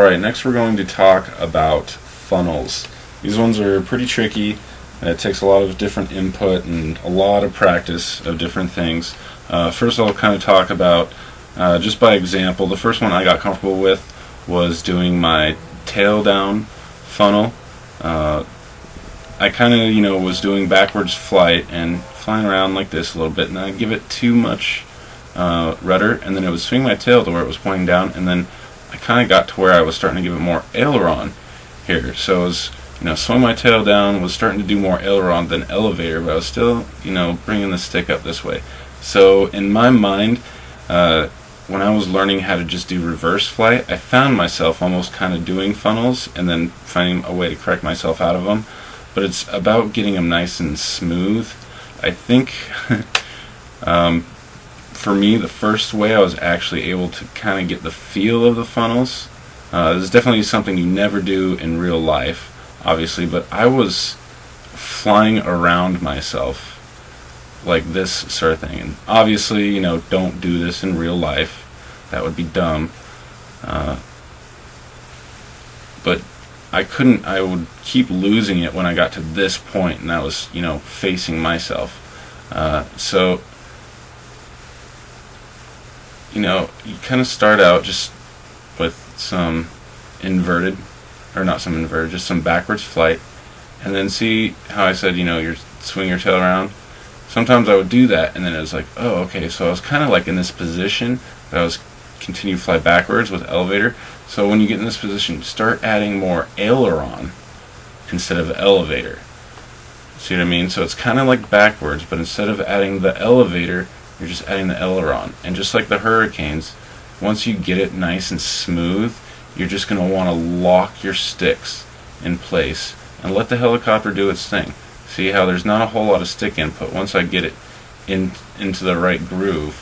Alright, next we're going to talk about funnels. These ones are pretty tricky. It takes a lot of different input and a lot of practice of different things. First I'll kind of talk about, just by example, the first one I got comfortable with was doing my tail down funnel. I kind of, was doing backwards flight and flying around like this a little bit, and I'd give it too much rudder, and then it would swing my tail to where it was pointing down, and then I kind of got to where I was starting to give it more aileron here. So it was, swung my tail down, was starting to do more aileron than elevator, but I was still, bringing the stick up this way. So in my mind, when I was learning how to just do reverse flight, I found myself almost kind of doing funnels and then finding a way to correct myself out of them. But it's about getting them nice and smooth. I think for me, the first way I was actually able to kind of get the feel of the funnels, this is definitely something you never do in real life, obviously, but I was flying around myself like this sort of thing. And obviously, don't do this in real life. That would be dumb. But I would keep losing it when I got to this point, and that was, facing myself. So, you kind of start out just with some inverted, or not some inverted, just some backwards flight, and then see how I said, you swing your tail around. Sometimes I would do that, and then it was like, oh, okay, so I was kind of like in this position that I was continue to fly backwards with elevator. So when you get in this position, start adding more aileron instead of elevator. See what I mean? So it's kind of like backwards, but instead of adding the elevator, you're just adding the aileron. And just like the hurricanes, once you get it nice and smooth, you're just going to want to lock your sticks in place and let the helicopter do its thing. See how there's not a whole lot of stick input. Once I get it into the right groove,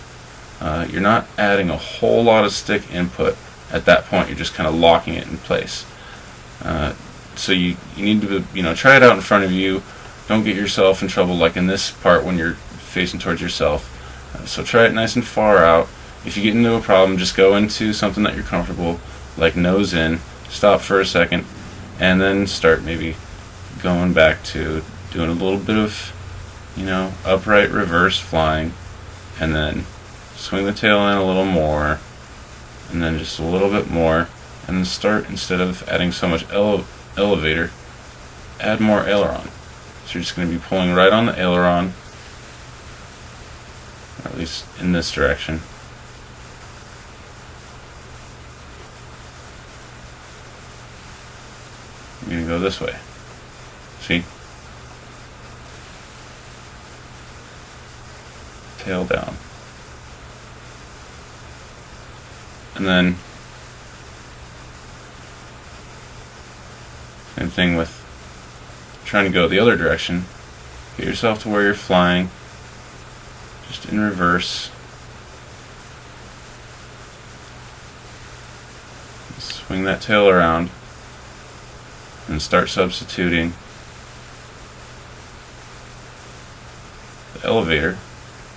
you're not adding a whole lot of stick input at that point. You're just kind of locking it in place. So you need to try it out in front of you. Don't get yourself in trouble like in this part when you're facing towards yourself. So try it nice and far out. If you get into a problem, just go into something that you're comfortable, like nose in, stop for a second, and then start maybe going back to doing a little bit of upright reverse flying, and then swing the tail in a little more, and then just a little bit more, and then start, instead of adding so much elevator, add more aileron. So you're just going to be pulling right on the aileron, or at least in this direction. I'm going to go this way. See? Tail down. And then same thing with trying to go the other direction. Get yourself to where you're flying, just in reverse. Swing that tail around and start substituting the elevator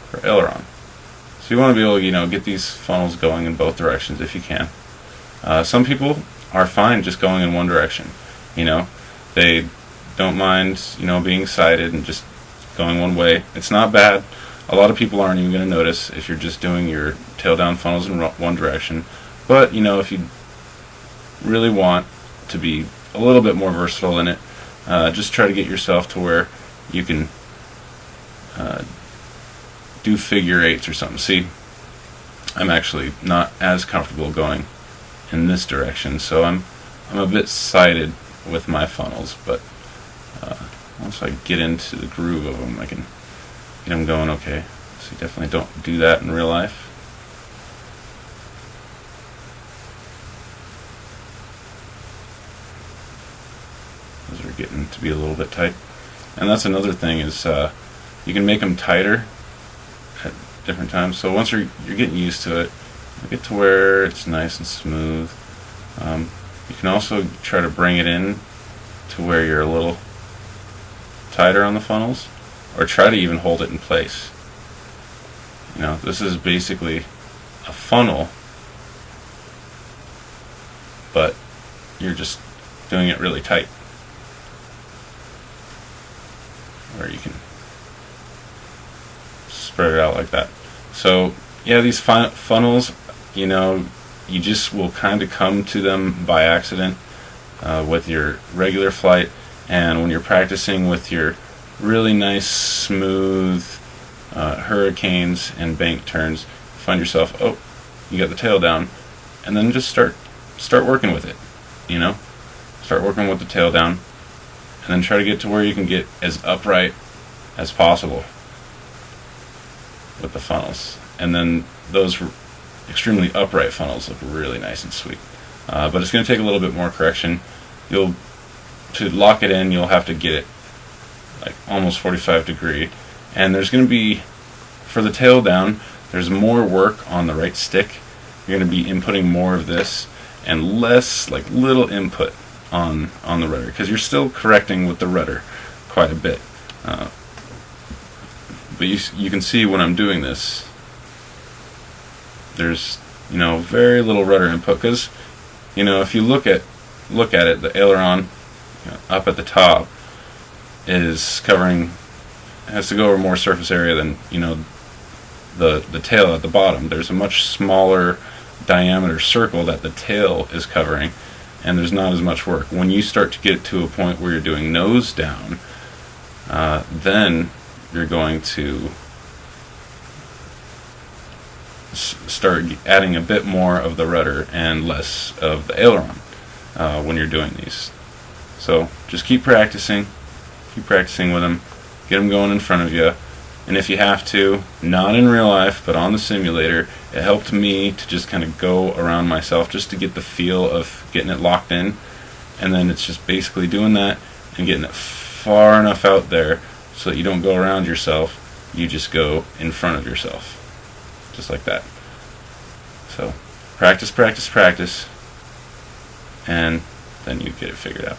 for aileron. So you want to be able to, get these funnels going in both directions if you can. Some people are fine just going in one direction. They don't mind, being sighted and just going one way. It's not bad. A lot of people aren't even going to notice if you're just doing your tail down funnels in one direction. But, if you really want to be a little bit more versatile in it, just try to get yourself to where you can do figure eights or something. See, I'm actually not as comfortable going in this direction, so I'm a bit sighted with my funnels, but once I get into the groove of them, I can get them going okay. So you definitely don't do that in real life. Those are getting to be a little bit tight. And that's another thing is you can make them tighter at different times. So once you're getting used to it, you get to where it's nice and smooth. You can also try to bring it in to where you're a little tighter on the funnels, or try to even hold it in place. This is basically a funnel, but you're just doing it really tight. Or you can spread it out like that. So yeah, these funnels, you know, you just will kind of come to them by accident with your regular flight, and when you're practicing with your really nice smooth hurricanes and bank turns, you find yourself, oh, you got the tail down, and then just start working with it, you know, start working with the tail down, and then try to get to where you can get as upright as possible with the funnels. And then those extremely upright funnels look really nice and sweet. But it's going to take a little bit more correction. To lock it in, you'll have to get it like almost 45 degree. And there's going to be, for the tail down, there's more work on the right stick. You're going to be inputting more of this and less, like, little input on the rudder, because you're still correcting with the rudder quite a bit. But you can see when I'm doing this, there's, you know, very little rudder input, because, you know, if you look at it, the aileron, you know, up at the top has to go over more surface area than, you know, the tail at the bottom. There's a much smaller diameter circle that the tail is covering, and there's not as much work. When you start to get to a point where you're doing nose down, then you're going to start adding a bit more of the rudder and less of the aileron when you're doing these. So just keep practicing with them, get them going in front of you, and if you have to, not in real life but on the simulator, it helped me to just kind of go around myself just to get the feel of getting it locked in, and then it's just basically doing that and getting it far enough out there so that you don't go around yourself, you just go in front of yourself, just like that. So practice, and then you get it figured out.